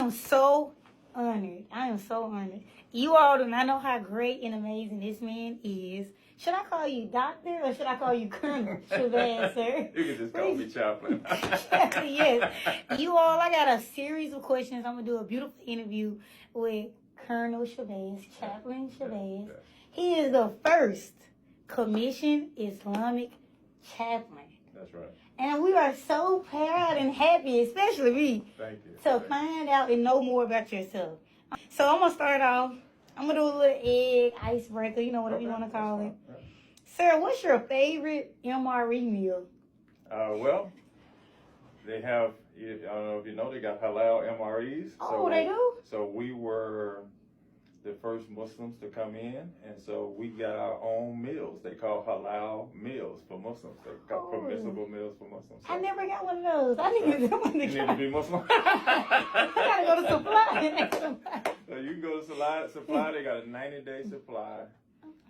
am so honored. I am so honored. You all do not know how great and amazing this man is. Should I call you Doctor or should I call you Colonel Shabazz, sir? You can just call me Chaplain. Yes. You all, I got a series of questions. I'm going to do a beautiful interview with Colonel Shabazz, Chaplain Shabazz. He is the first commissioned Islamic chaplain. That's right. And we are so proud and happy, especially me, Thank you. to find out and know more about yourself. So I'm going to start off. I'm going to do a little egg icebreaker, you know, whatever you want to call it. Yeah. Sir, what's your favorite MRE meal? Well, they have, I don't know if you know, they got halal MREs. Oh, they do? So we were the first Muslims to come in, and so we got our own meals. They call halal meals for Muslims. They call permissible meals for Muslims. So I never got one of those. I need to you need to be Muslim. I got to go to Supply. So you can go to Supply. They got a 90-day supply.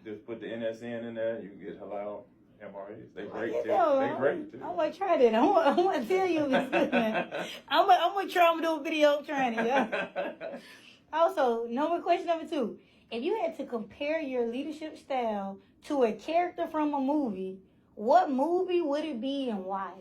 Just put the NSN in there. You can get halal MREs. They great too. They great too. I'm gonna try that. I'm gonna tell you if it's good, man. I'm gonna try. I'm gonna do a video trying it. Yeah. Also, question number 2. If you had to compare your leadership style to a character from a movie, what movie would it be and why?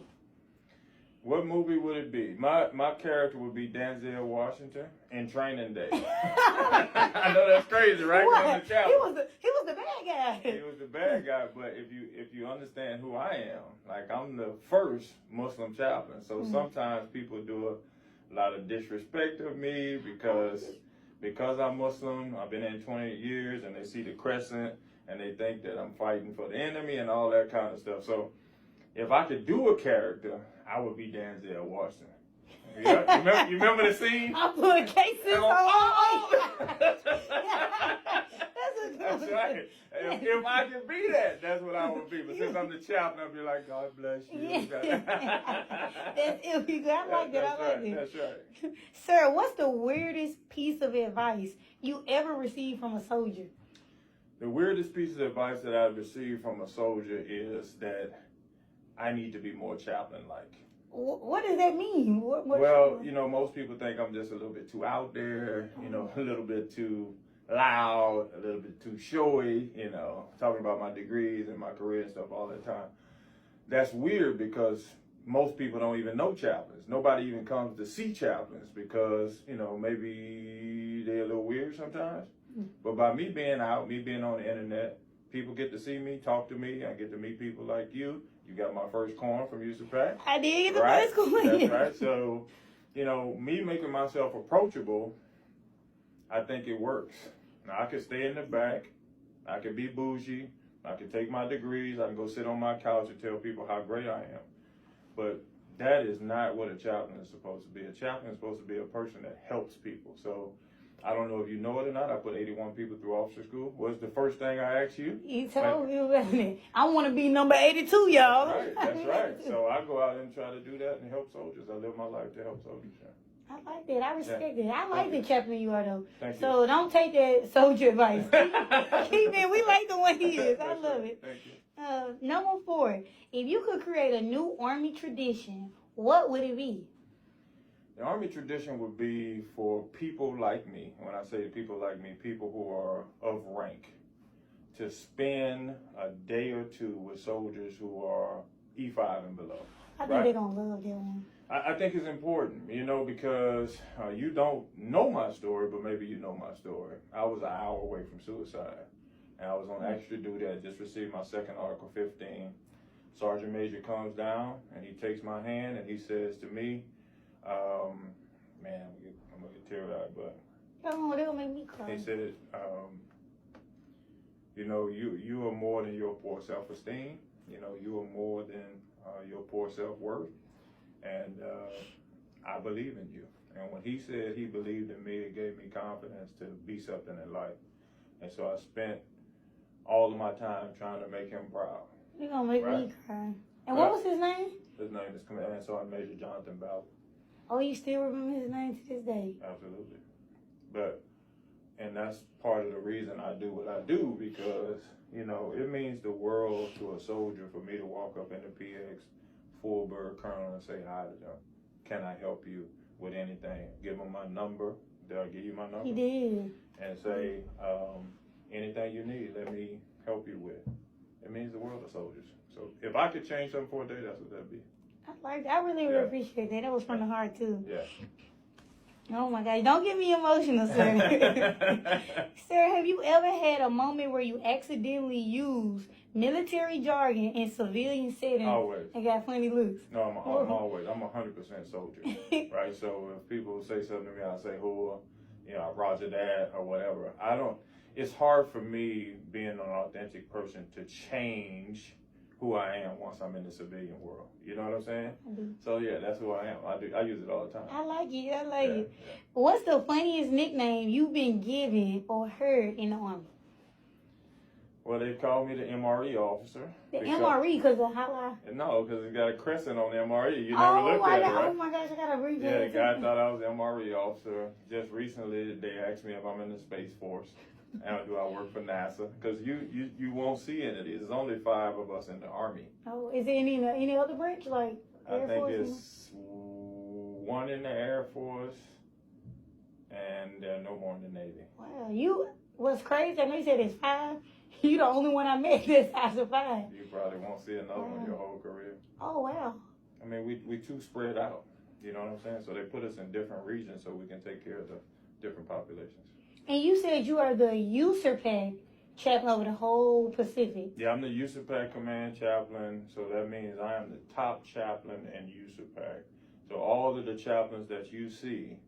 What movie would it be? My character would be Denzel Washington in Training Day. I know that's crazy, right? What? He was the bad guy. He was the bad guy, but if you understand who I am, like I'm the first Muslim chaplain, so sometimes people do a lot of disrespect of me because I'm Muslim. I've been in 20 years, and they see the crescent, and they think that I'm fighting for the enemy and all that kind of stuff. So if I could do a character, I would be Denzel Washington. Yeah, you remember the scene? I put cases on. That's a good That's one. right. If I could be that, that's what I would be. But since I'm the chaplain, I'll be like, God bless you. That's illegal. I like that. I like it. That's right. Sir, what's the weirdest piece of advice you ever received from a soldier? The weirdest piece of advice that I've received from a soldier is that I need to be more chaplain-like. What does that mean? Well, you know, most people think I'm just a little bit too out there, you know, a little bit too loud, a little bit too showy, you know, talking about my degrees and my career and stuff all the time. That's weird because most people don't even know chaplains. Nobody even comes to see chaplains because, you know, maybe they're a little weird sometimes. But by me being out, me being on the internet, people get to see me, talk to me. I get to meet people like you. You got my first coin from USAPAC. I did get the first coin. That's right. So, you know, me making myself approachable, I think it works. Now, I could stay in the back. I could be bougie. I could take my degrees. I can go sit on my couch and tell people how great I am. But that is not what a chaplain is supposed to be. A chaplain is supposed to be a person that helps people. So I don't know if you know it or not. I put 81 people through officer school. What's the first thing I asked you? You told me about it. I want to be number 82, y'all. That's right. So I go out and try to do that and help soldiers. I live my life to help soldiers. I like that. I respect it. I like the chaplain you are, though. Thank you. So don't take that soldier advice. Keep it. We like the one he is. I love it. Thank you. Number 4. If you could create a new Army tradition, what would it be? The Army tradition would be for people like me. When I say people like me, people who are of rank, to spend a day or two with soldiers who are E5 and below. I think they're going to love that one. I think it's important, you know, because you don't know my story, but maybe you know my story. I was an hour away from suicide, and I was on extra duty. I just received my second Article 15. Sergeant Major comes down, and he takes my hand, and he says to me, man, I'm going to get teary-eyed, but They'll make me cry. he said, you know, you are more than your poor self-esteem. You know, you are more than your poor self-worth. And I believe in you. And when he said he believed in me, it gave me confidence to be something in life. And so I spent all of my time trying to make him proud. You're going to make me cry. And what was his name? His name is Command Sergeant Major Jonathan Ballard. Oh, you still remember his name to this day? Absolutely. And that's part of the reason I do what I do, because, you know, it means the world to a soldier for me to walk up in the PX, full bird colonel, and say hi to them. Can I help you? with anything. Give them my number. Did I give you my number? He did. And say, anything you need, let me help you with. It means the world to soldiers. So if I could change something for a day, that's what that'd be. I really would appreciate that. That was from the heart too. Yeah. Oh my God! Don't get me emotional, sir. Sir, have you ever had a moment where you accidentally used military jargon in civilian settings Always. and got funny looks? No, I'm always. I'm 100% soldier, right? So if people say something to me, I say, "Who?" Roger that or whatever. I don't. It's hard for me being an authentic person to change who I am once I'm in the civilian world. You know what I'm saying? So yeah, that's who I am. I use it all the time. I like it. Yeah. What's the funniest nickname you've been given or heard in the Army? Well, they call me the MRE officer. The MRE because of how I... No, because it's got a crescent on the MRE. You never looked at it, right? Oh my gosh, I gotta read that. Yeah, the guy thought I was the MRE officer. Just recently, they asked me if I'm in the Space Force. And do I work for NASA? Because you won't see any of these. There's only 5 of us in the Army. Oh, is there any other branch like Air I think Force? it's 1 in the Air Force, and there are no more in the Navy. Wow, what's crazy? I know you said it's 5. You the only one I met that's size of 5. You probably won't see another one your whole career. Oh wow. I mean, we too spread out. You know what I'm saying? So they put us in different regions so we can take care of the different populations. And you said you are the USERPAC chaplain over the whole Pacific. Yeah, I'm the USERPAC command chaplain, so that means I am the top chaplain in USERPAC. So all of the chaplains that you see,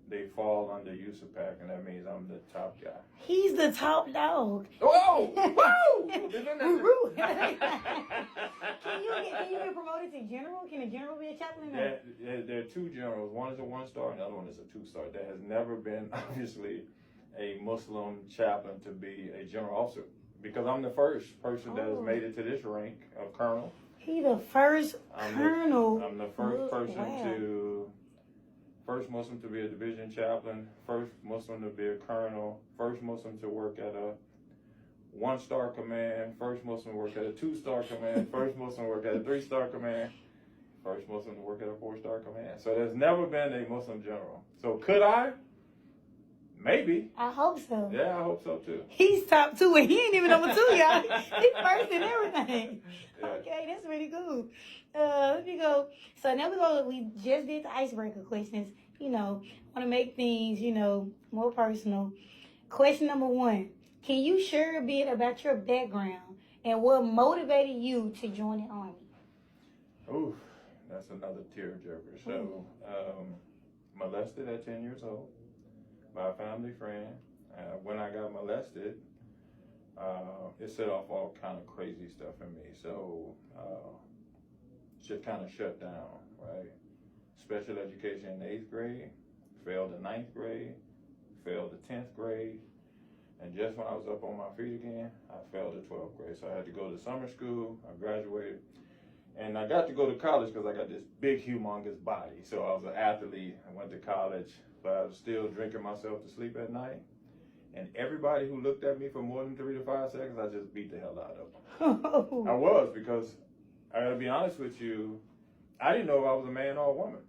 they fall under USERPAC, and that means I'm the top guy. He's the top dog. Whoa! Whoa! Can you get promoted to general? Can a general be a chaplain? There are 2 generals. One is a 1-star, and the other one is a 2-star. There has never been, obviously, a Muslim chaplain to be a general officer, because I'm the first person that has made it to this rank of colonel. He the first colonel. I'm the first person first Muslim to be a division chaplain, first Muslim to be a colonel, first Muslim to work at a 1-star command, first Muslim to work at a 2-star command, first Muslim to work at a 3-star command, first Muslim to work at a 4-star command. So there's never been a Muslim general. So could I? Maybe. I hope so. Yeah, I hope so too. He's top 2 and he ain't even number 2, y'all. He's first in everything. Yeah. Okay, that's really cool. Let me go. So now we just did the icebreaker questions. Want to make things, more personal. Question number 1. Can you share a bit about your background and what motivated you to join the Army? Ooh, that's another tearjerker. So, molested at 10 years old by a family friend. When I got molested, it set off all kind of crazy stuff in me. So, just kind of shut down, right? Special education in the 8th grade, failed the 9th grade, failed the 10th grade, and just when I was up on my feet again, I failed the 12th grade. So I had to go to summer school. I graduated, and I got to go to college because I got this big, humongous body. So I was an athlete. I went to college, but I was still drinking myself to sleep at night. And everybody who looked at me for more than 3 to 5 seconds, I just beat the hell out of them. I was, because I gotta be honest with you, I didn't know if I was a man or a woman.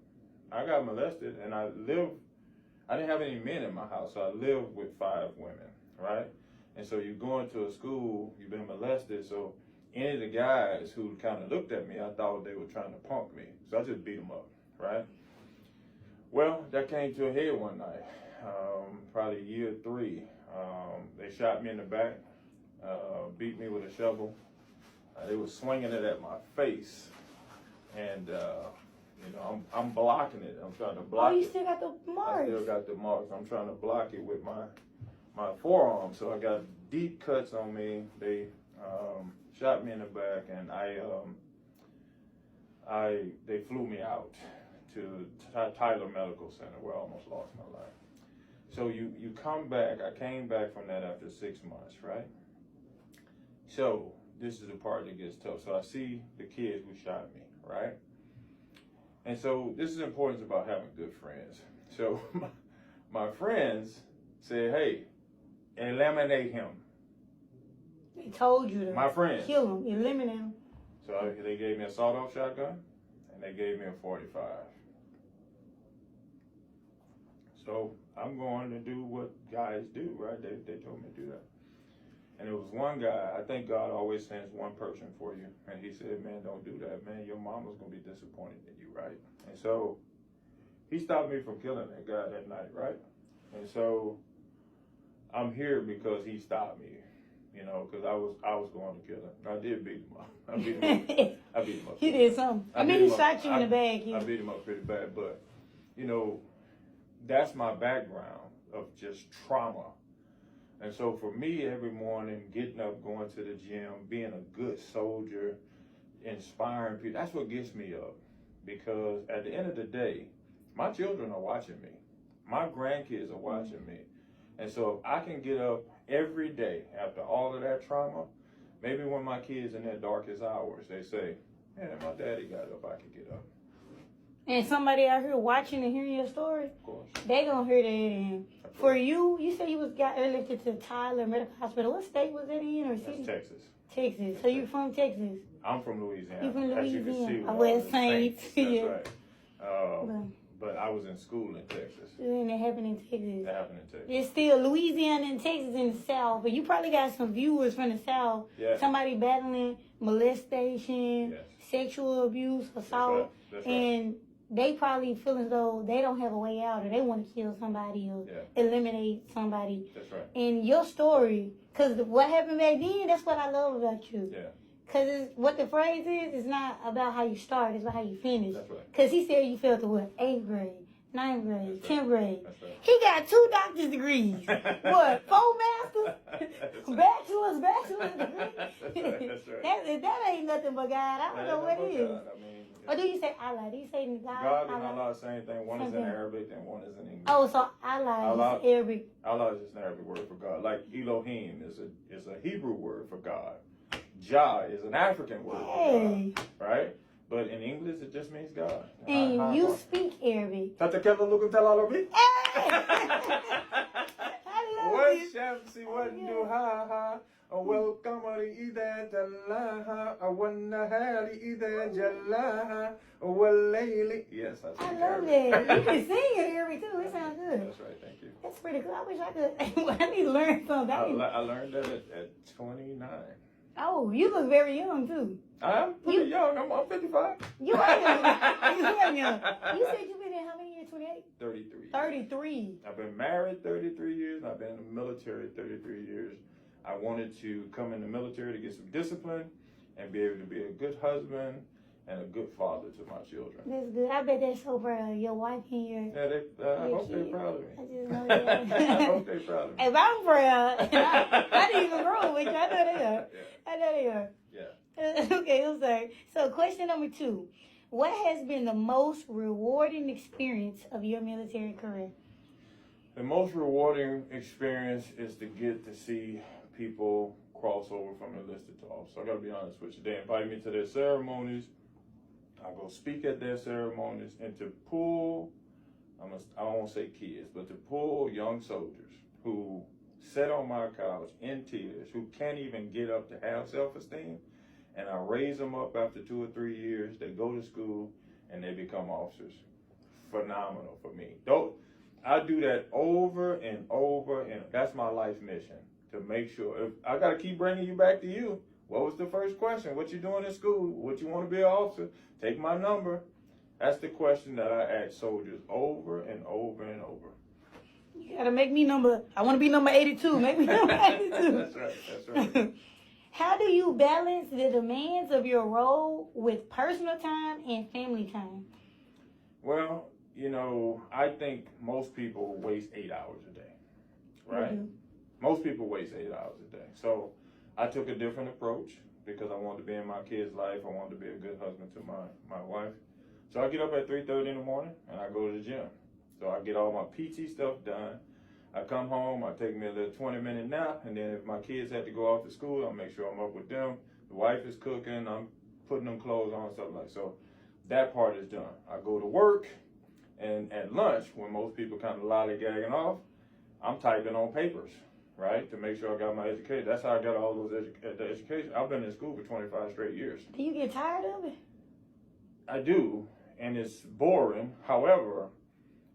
I got molested, and I didn't have any men in my house, so I lived with 5 women, right? And so you go into a school, you've been molested, so any of the guys who kind of looked at me, I thought they were trying to punk me. So I just beat them up, right? Well, that came to a head one night, probably year 3. They shot me in the back, beat me with a shovel. They were swinging it at my face, and I'm blocking it. I'm trying to block it. Oh, you still got the marks. I still got the marks. I'm trying to block it with my forearm. So I got deep cuts on me. They shot me in the back, and they flew me out to Tyler Medical Center, where I almost lost my life. So you come back. I came back from that after 6 months, right? So this is the part that gets tough. So I see the kids who shot me, right? And so this is the importance about having good friends. So my friends said, hey, eliminate him. They told you to my friends. Kill him, eliminate him. So they gave me a sawed-off shotgun, and they gave me a .45. So I'm going to do what guys do, right? They told me to do that. And it was one guy, I think God always sends one person for you. And he said, man, don't do that, man. Your mama's going to be disappointed in you, right? And so he stopped me from killing that guy that night, right? And so I'm here because he stopped me, you know, because I was going to kill him. I did beat him up. I beat him up. You did something. I mean, he shot you in the back. I beat him up pretty bad, but, you know, that's my background of just trauma. And so for me, every morning, getting up, going to the gym, being a good soldier, inspiring people, that's what gets me up. Because at the end of the day, my children are watching me. My grandkids are watching me. And so if I can get up every day after all of that trauma, maybe when my kids in their darkest hours, they say, man, my daddy got up, I can get up. And somebody out here watching and hearing your story, Of course. they gonna hear that. And for you said you got airlifted to Tyler Medical Hospital. What state was that in, or city? That's Texas. Texas. So you from Texas? I'm from Louisiana. You from As you can Louisiana? see, I West Saints. That's Yeah. right. But I was in school in Texas. And it happened in Texas. That happened in Texas. It's still Louisiana and Texas in the South, but you probably got some viewers from the South. Yeah. Somebody battling molestation, Yes. sexual abuse, assault, That's right. and they probably feel as though they don't have a way out, or they want to kill somebody or eliminate somebody. That's right. And your story, because what happened back then, that's what I love about you. Yeah. Because what the phrase is not about how you start, it's about how you finish. That's right. Because he said you failed to what? 8th grade, 9th grade, That's right. 10th grade. That's right. He got 2 doctor's degrees. What? 4 masters? Bachelor's degree? That's right. That ain't nothing but God. I don't know what it is. I mean, Or do you say Allah? Do you say God? God and Allah, same thing. One is in Arabic and one is in English. Oh, so Allah is Arabic. Allah is just an Arabic word for God. Like Elohim is a Hebrew word for God. Jah is an African word for God. Right? But in English, it just means God. And you speak Arabic. What shamsi what duhaha welcome إذا جلاها والنهار إذا جلاها والليل. Yes, I I speak love Arabic. it. You can sing in Arabic too. It sounds good. That's right, thank you. That's pretty cool. I wish I could. I need to learn something. I learned that at 29. Oh, you look very young too. I'm pretty young. I'm 55. You are young. You are young. You said you've been in how many years? 28? 33. 33. I've been married 33 years. I've been in the military 33 years. I wanted to come in the military to get some discipline and be able to be a good husband and a good father to my children. That's good. I bet they're so proud of your wife and your. Yeah, I hope they're proud of me. I just know that. I hope they're proud of me. If I'm proud, I didn't even grow with you. I know they are. Yeah. I know they are. Yeah. Okay, I'm sorry. So, question number 2. What has been the most rewarding experience of your military career? The most rewarding experience is to get to see people cross over from enlisted to officer. I gotta be honest with you. They invite me to their ceremonies. I go speak at their ceremonies, and to pull, I won't say kids, but to pull young soldiers who sit on my couch in tears, who can't even get up to have self-esteem, and I raise them up after 2 or 3 years. They go to school and they become officers. Phenomenal for me. I do that over and over, and that's my life mission, to make sure. If I got to keep bringing you back to you. What was the first question? What you doing in school? What you want to be an officer? Take my number. That's the question that I ask soldiers over and over and over. You gotta make me I want to be number 82. Make me number 82. That's right. That's right. How do you balance the demands of your role with personal time and family time? Well, you know, I think most people waste 8 hours a day, right? Mm-hmm. Most people waste 8 hours a day. So I took a different approach because I wanted to be in my kids' life. I wanted to be a good husband to my wife. So I get up at 3:30 in the morning and I go to the gym. So I get all my PT stuff done. I come home, I take me a little 20-minute nap, and then if my kids had to go off to school, I'll make sure I'm up with them. The wife is cooking, I'm putting them clothes on, stuff like that. So that part is done. I go to work, and at lunch, when most people kind of lollygagging off, I'm typing on papers, right, to make sure I got my education. That's how I got all those education. I've been in school for 25 straight years. Do you get tired of it? I do, and it's boring. However,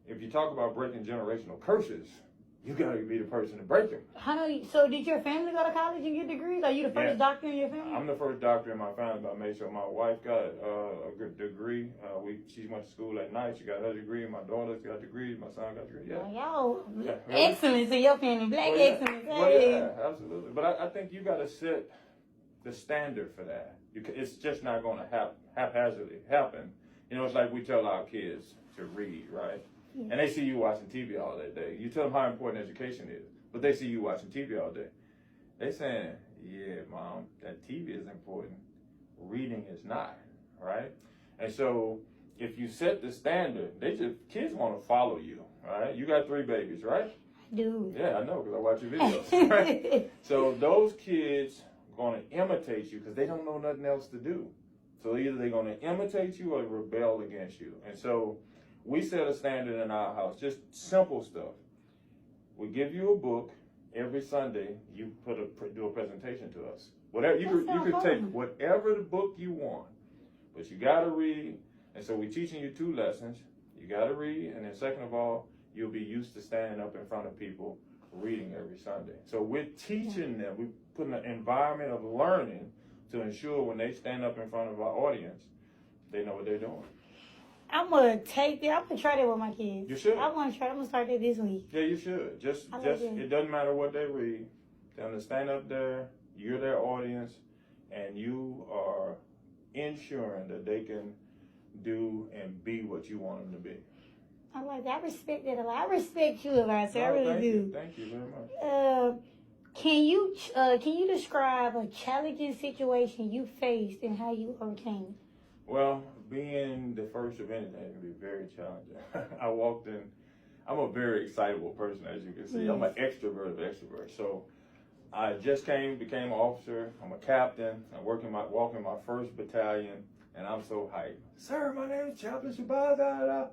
if you talk about breaking generational curses, you got to be the person to break them. So did your family go to college and get degrees? Are you the first doctor in your family? I'm the first doctor in my family, but I made sure my wife got a good degree. She went to school at night. She got her degree. My daughter's got degrees. My son got degrees. Yeah. Y'all, excellence in your family. Black excellence. Well, yeah, absolutely. But I think you got to set the standard for that. It's just not going to haphazardly happen. You know, it's like we tell our kids to read, right? Yeah. And they see you watching TV all that day. You tell them how important education is, but they see you watching TV all day. They saying, yeah, Mom, that TV is important. Reading is not, right? And so if you set the standard, kids want to follow you, right? You got 3 babies, right? I do. Yeah, I know, because I watch your videos, right? So those kids are going to imitate you because they don't know nothing else to do. So either they're going to imitate you or rebel against you. And so we set a standard in our house, just simple stuff. We give you a book every Sunday. You do a presentation to us. Whatever you could take whatever the book you want, but you got to read. And so we're teaching you 2 lessons. You got to read, and then second of all, you'll be used to standing up in front of people reading every Sunday. So we're teaching them. We're putting an environment of learning to ensure when they stand up in front of our audience, they know what they're doing. I'm gonna try that with my kids. You should. I'm gonna start that this week. Yeah, you should. Just it doesn't matter what they read. They're gonna stand up there. You're their audience, and you are ensuring that they can do and be what you want them to be. I like that. I respect that a lot. I respect you, Elias. I really do. Thank you very much. Can you describe a challenging situation you faced and how you overcame it? Well, being the first of anything can be very challenging. I walked in. I'm a very excitable person, as you can see. I'm an extrovert of extroverts. So I just became an officer. I'm a captain. I'm walking my first battalion, and I'm so hyped. Sir, my name is Chaplain Shabazz.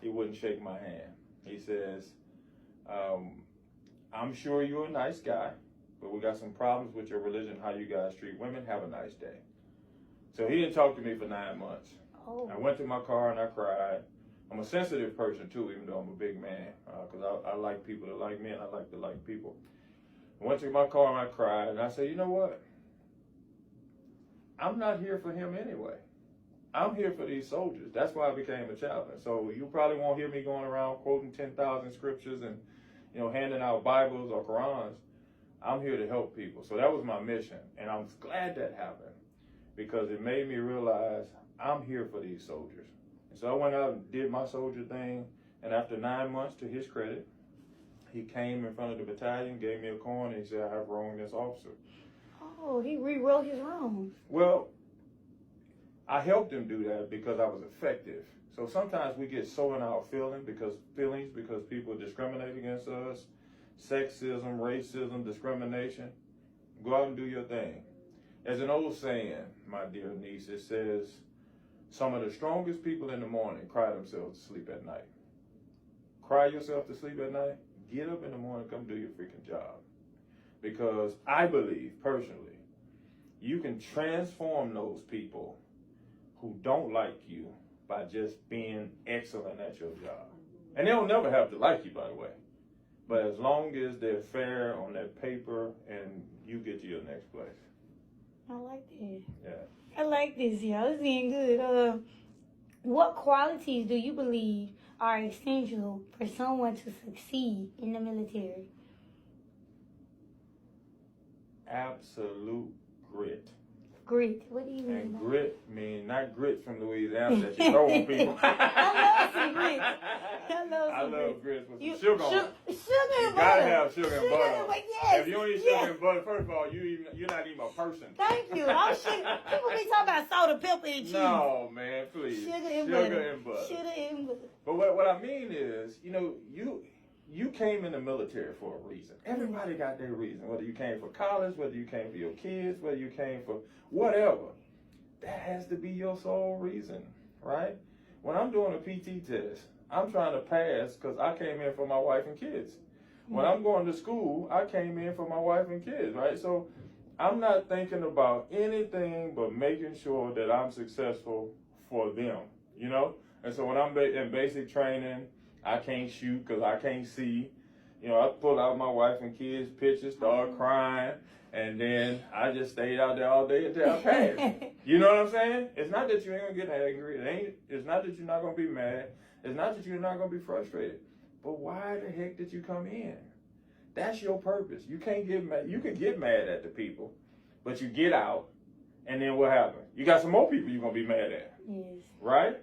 He wouldn't shake my hand. He says, I'm sure you're a nice guy, but we got some problems with your religion, how you guys treat women. Have a nice day. So he didn't talk to me for 9 months. Oh. I went to my car and I cried. I'm a sensitive person too, even though I'm a big man, because I like people that like me and I like to like people. I went to my car and I cried and I said, you know what? I'm not here for him anyway. I'm here for these soldiers. That's why I became a chaplain. So you probably won't hear me going around quoting 10,000 scriptures and, handing out Bibles or Qurans. I'm here to help people. So that was my mission. And I'm glad that happened because it made me realize I'm here for these soldiers. And so I went out and did my soldier thing. And after 9 months, to his credit, he came in front of the battalion, gave me a coin, and he said, I have wronged this officer. Oh, he rewrote his wrongs. Well, I helped him do that because I was effective. So sometimes we get so in our feelings because people discriminate against us, sexism, racism, discrimination. Go out and do your thing. There's an old saying, my dear niece, it says, some of the strongest people in the morning cry themselves to sleep at night. Cry yourself to sleep at night, get up in the morning, come do your freaking job. Because I believe, personally, you can transform those people who don't like you by just being excellent at your job. And they'll never have to like you, by the way. But as long as they're fair on that paper and you get to your next place. I like that. Yeah. I like this, y'all. It's being good. What qualities do you believe are essential for someone to succeed in the military? Absolute grit. Grit. What do you mean? And grit means not grit from Louisiana that you throw on people. I love some grits. I love grits with some sugar on it. Sugar and butter. You gotta have sugar and butter. Yes. If you don't eat sugar and butter, first of all, you're not even a person. Thank you. People be talking about salt and pepper and cheese. No, man, please. Sugar and butter. Sugar and butter. But what I mean is, you came in the military for a reason. Everybody got their reason. Whether you came for college, whether you came for your kids, whether you came for whatever. That has to be your sole reason, right? When I'm doing a PT test, I'm trying to pass because I came in for my wife and kids. When I'm going to school, I came in for my wife and kids, right? So I'm not thinking about anything but making sure that I'm successful for them, And so when I'm in basic training, I can't shoot because I can't see. You know, I pull out my wife and kids' pictures, start crying, and then I just stayed out there all day until I passed. You know what I'm saying? It's not that you ain't gonna get angry. It's not that you're not gonna be mad. It's not that you're not gonna be frustrated. But why the heck did you come in? That's your purpose. You can't get mad. You can get mad at the people, but you get out, and then what happens? You got some more people you're gonna be mad at. Yes. Right?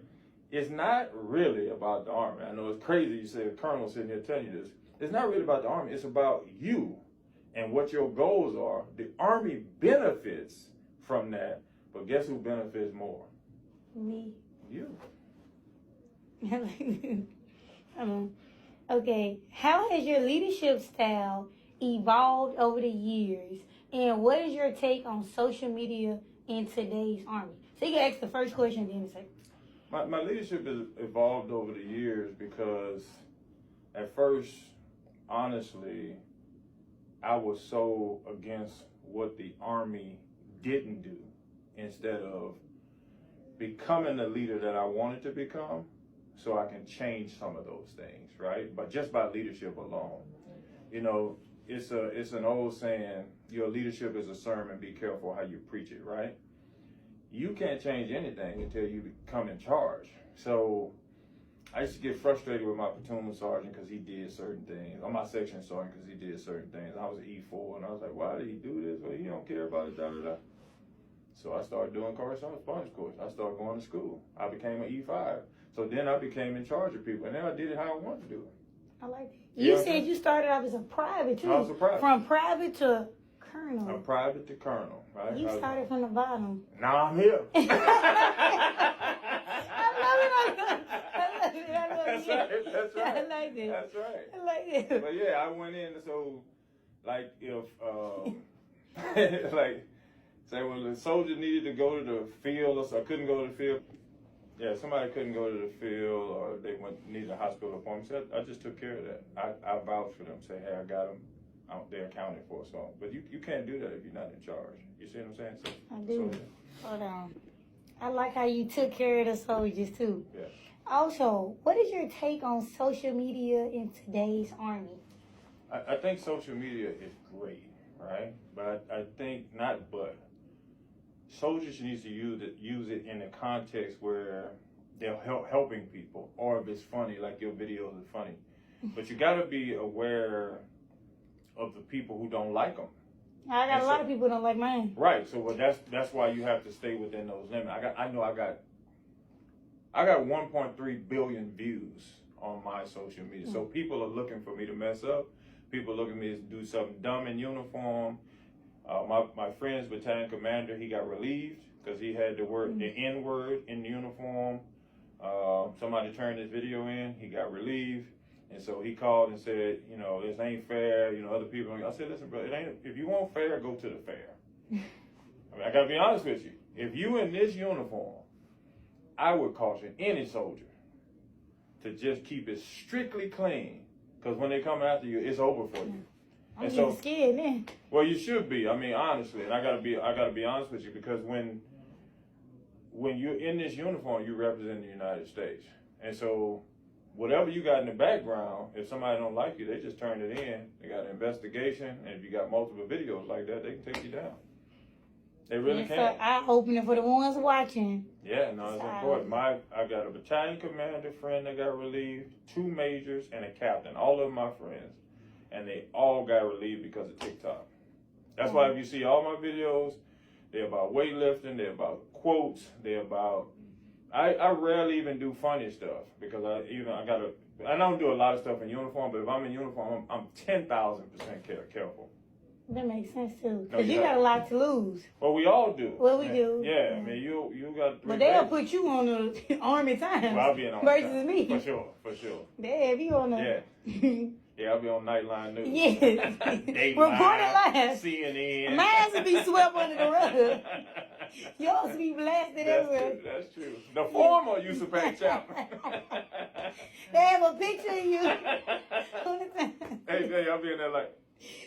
It's not really about the Army. I know it's crazy you say a colonel sitting here telling you this. It's not really about the Army. It's about you and what your goals are. The Army benefits from that, but guess who benefits more? Me. You. Okay, how has your leadership style evolved over the years, and what is your take on social media in today's Army? So you can ask the first question, then the second. My leadership has evolved over the years because at first, honestly, I was so against what the Army didn't do instead of becoming the leader that I wanted to become so I can change some of those things, right? But just by leadership alone. You know, it's an old saying, your leadership is a sermon, be careful how you preach it, right? You can't change anything until you become in charge. So I used to get frustrated with my platoon sergeant because he did certain things, or my section sergeant because he did certain things. I was an E4, and I was like, why did he do this? Well, he don't care about it, da-da-da. So I started doing correspondence course. I started going to school. I became an E5. So then I became in charge of people, and then I did it how I wanted to do it. I like that. You said you started off as a private, too. I was a private. From private to colonel. From private to colonel, right? You started from the bottom. Now I'm here. I love it. That's right. That's right. I like it. That's right. I like it. But yeah, I went in, so like if like say when the soldier needed to go to the field or so I couldn't go to the field. Yeah, somebody couldn't go to the field or they needed a hospital appointment. So I just took care of that. I vouched for them. Say, hey, I got them. They're accounted for. So, but you can't do that if you're not in charge. You see what I'm saying? So, I do. Hold on. I like how you took care of the soldiers too. Yeah. Also, what is your take on social media in today's Army? I think social media is great, right? But I think soldiers need to use it in a context where they're helping people, or if it's funny, like your videos are funny. But you got to be aware of the people who don't like them. I got a lot of people who don't like mine. Right. So that's why you have to stay within those limits. I got 1.3 billion views on my social media. So people are looking for me to mess up. People are looking for me to do something dumb in uniform. My friend's battalion commander, he got relieved because he had the N-word in the uniform. Somebody turned his video in, he got relieved. And so he called and said, you know, this ain't fair. You know, other people. I said, listen, bro, if you want fair, go to the fair. I mean, I got to be honest with you. If you in this uniform, I would caution any soldier to just keep it strictly clean. Because when they come after you, it's over for you. I'm getting scared then. Well, you should be. I mean, honestly, and I gotta be honest with you, because when you're in this uniform, you represent the United States, and so whatever you got in the background, if somebody don't like you, they just turn it in. They got an investigation, and if you got multiple videos like that, they can take you down. They really can. So eye-opening for the ones watching. Yeah, no, it's important. I got a battalion commander friend that got relieved, 2 majors, and a captain. All of my friends. And they all got relieved because of TikTok. That's why if you see all my videos, they're about weightlifting, they're about quotes, they're about. I rarely even do funny stuff because I don't do a lot of stuff in uniform, but if I'm in uniform, I'm 10,000% careful. That makes sense too, because you got a lot to lose. Well, we all do. Well, we do. Yeah, I mean, you got. But they'll put you on the Army time. Well, I'll be in Army versus time. me. For sure. Yeah, if you on the. Yeah. Yeah, I'll be on Nightline News. Yes. Reported live. CNN. Mine to be swept under the rug. Yours to be blasted everywhere. That's true. The former used to pack chopper. They have a picture of you. Hey, I'll be in there like.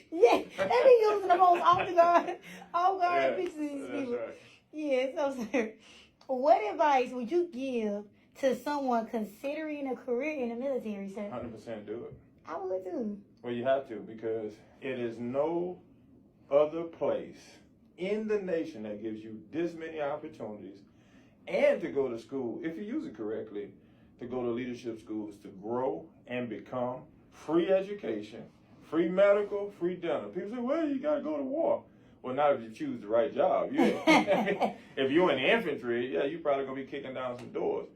Yeah, they be using the most off-guard pictures of these people. That's right. Yeah, so sir, what advice would you give to someone considering a career in the military, sir? 100% do it. I would too. Well, you have to, because it is no other place in the nation that gives you this many opportunities and to go to school, if you use it correctly, to go to leadership schools to grow and become free education, free medical, free dental. People say, well, you got to go to war. Well, not if you choose the right job. If you're in the infantry, yeah, you're probably going to be kicking down some doors.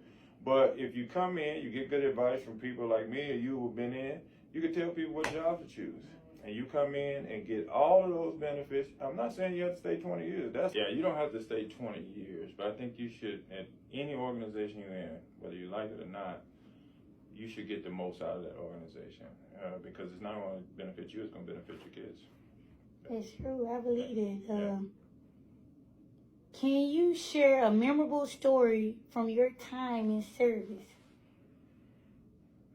But if you come in, you get good advice from people like me or you who've been in, you can tell people what job to choose. And you come in and get all of those benefits. I'm not saying you have to stay 20 years. You don't have to stay 20 years. But I think you should, at any organization you're in, whether you like it or not, you should get the most out of that organization. Because it's not only benefit you, it's going to benefit your kids. That's true. I believe it. Can you share a memorable story from your time in service?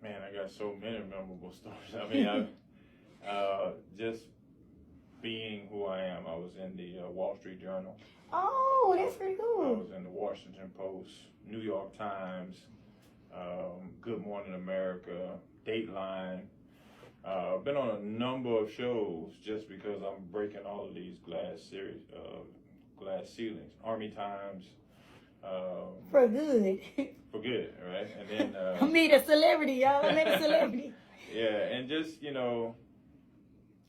Man, I got so many memorable stories. I mean, just being who I am. I was in the Wall Street Journal. Oh, that's pretty I cool. was in the Washington Post, New York Times, Good Morning America, Dateline. I've been on a number of shows just because I'm breaking all of these glass ceilings. Army Times. For good. For good, right? And then I meet a celebrity, y'all. I met a celebrity. yeah, and just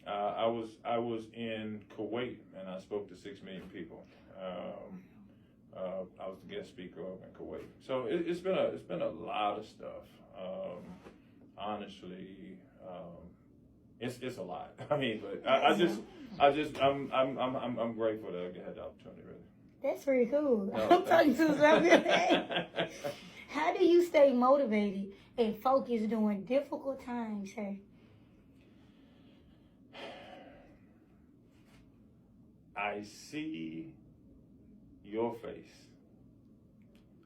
I was in Kuwait and I spoke to 6 million people. I was the guest speaker over in Kuwait. So it's been a lot of stuff. Honestly, it's a lot. I mean, but I'm grateful that I had the opportunity. Really. That's pretty cool. No, I'm talking to something. How do you stay motivated and focused during difficult times, sir? I see your face.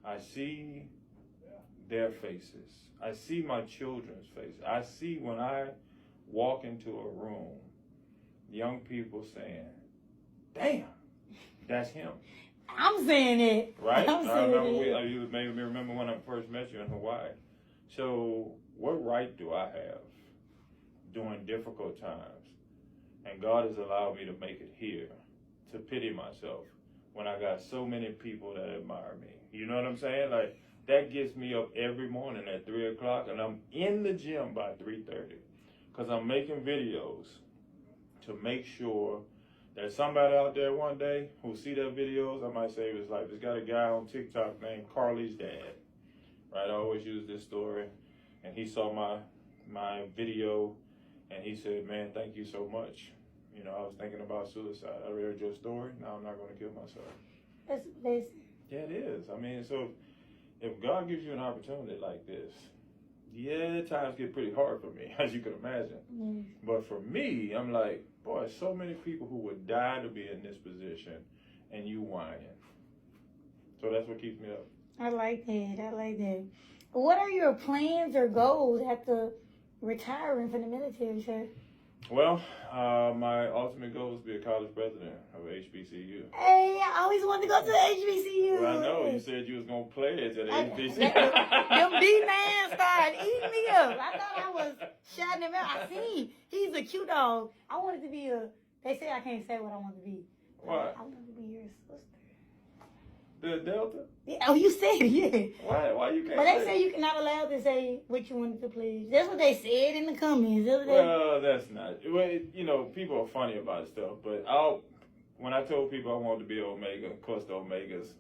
I see their faces. I see my children's faces. I see when I walk into a room, young people saying, damn, that's him. I'm saying it. Right? I'm saying You made me remember when I first met you in Hawaii. So what right do I have during difficult times? And God has allowed me to make it here, to pity myself when I got so many people that admire me. You know what I'm saying? Like, that gets me up every morning at 3 o'clock, and I'm in the gym by 3:30 because I'm making videos to make sure there's somebody out there one day who see their videos, I might save his life. There's got a guy on TikTok named Carly's dad, right? I always use this story, and he saw my video, and he said, man, thank you so much. You know, I was thinking about suicide. I read your story. Now I'm not going to kill myself. That's a blessing. Yeah, it is. I mean, so if God gives you an opportunity like this, yeah, times get pretty hard for me, as you can imagine. Yes. But for me, I'm like, boy, so many people who would die to be in this position, and you whining. So that's what keeps me up. I like that. What are your plans or goals after retiring from the military, sir? Well, my ultimate goal is to be a college president of HBCU. Hey, I always wanted to go to the HBCU. Well, I know. You said you was going to pledge at HBCU. Them D-man started eating me up. I thought I was shouting him out. I seen he's a cute dog. I wanted to be they say I can't say what I want to be. What? I wanted to be your sister. The Delta? Yeah, oh, you said it, yeah. Why you can't But they say you're not allowed to say what you wanted to pledge. That's what they said in the comments. Well, that's not. Well, you know, people are funny about stuff, but when I told people I wanted to be Omega, of course the Omegas,